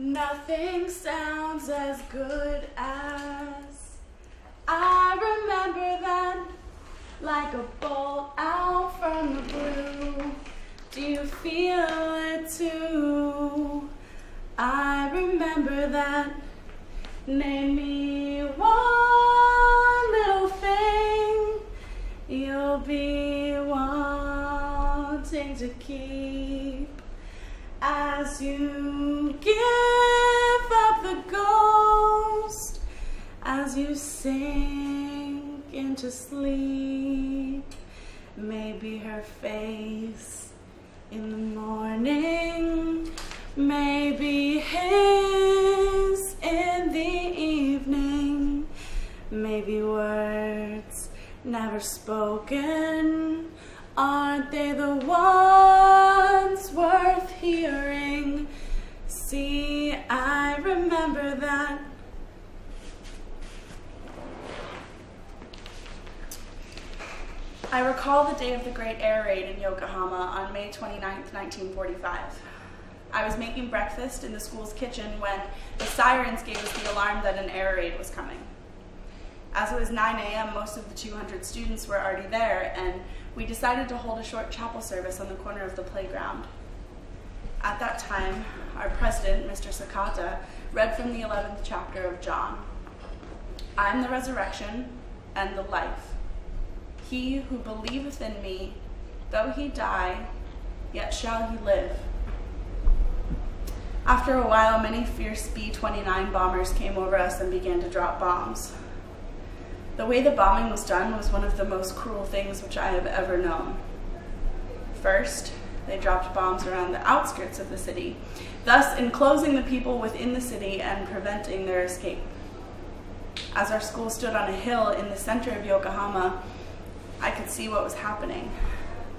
Nothing sounds as good as I remember that, like a bolt out from the blue. Do you feel it too? I remember that. Name me one little thing you'll be wanting to keep as you give up the ghost, as you sink into sleep. Maybe her face in the morning, maybe his in the evening, maybe words never spoken. Aren't they the ones worth hearing? See, I remember that. I recall the day of the Great Air Raid in Yokohama on May 29th, 1945. I was making breakfast in the school's kitchen when the sirens gave us the alarm that an air raid was coming. As it was 9 a.m., most of the 200 students were already there, and we decided to hold a short chapel service on the corner of the playground. At that time, our president, Mr. Sakata, read from the 11th chapter of John. I am the resurrection and the life. He who believeth in me, though he die, yet shall he live. After a while, many fierce B-29 bombers came over us and began to drop bombs. The way the bombing was done was one of the most cruel things which I have ever known. First, they dropped bombs around the outskirts of the city, thus enclosing the people within the city and preventing their escape. As our school stood on a hill in the center of Yokohama, I could see what was happening.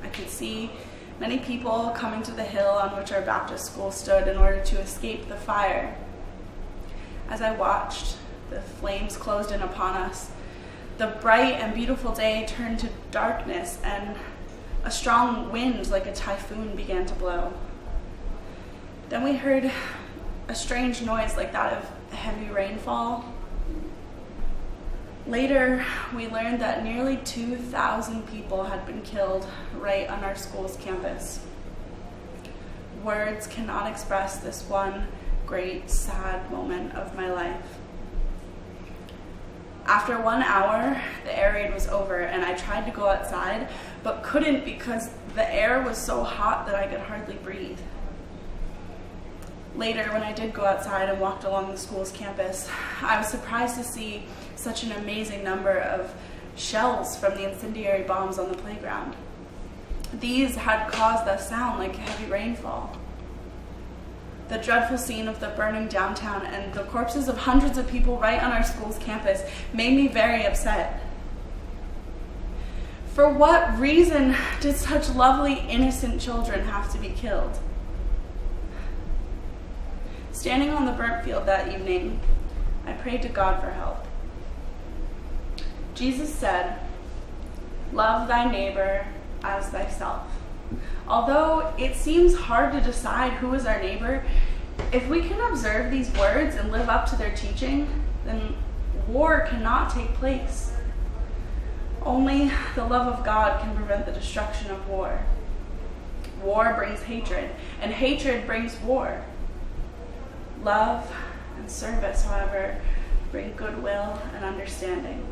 I could see many people coming to the hill on which our Baptist school stood in order to escape the fire. As I watched, the flames closed in upon us. The bright and beautiful day turned to darkness, and a strong wind like a typhoon began to blow. Then we heard a strange noise like that of heavy rainfall. Later, we learned that nearly 2,000 people had been killed right on our school's campus. Words cannot express this one great, sad moment of my life. After 1 hour, the air raid was over, and I tried to go outside, but couldn't because the air was so hot that I could hardly breathe. Later, when I did go outside and walked along the school's campus, I was surprised to see such an amazing number of shells from the incendiary bombs on the playground. These had caused a sound like heavy rainfall. The dreadful scene of the burning downtown and the corpses of hundreds of people right on our school's campus made me very upset. For what reason did such lovely, innocent children have to be killed? Standing on the burnt field that evening, I prayed to God for help. Jesus said, "Love thy neighbor as thyself." Although it seems hard to decide who is our neighbor, if we can observe these words and live up to their teaching, then war cannot take place. Only the love of God can prevent the destruction of war. War brings hatred, and hatred brings war. Love and service, however, bring goodwill and understanding.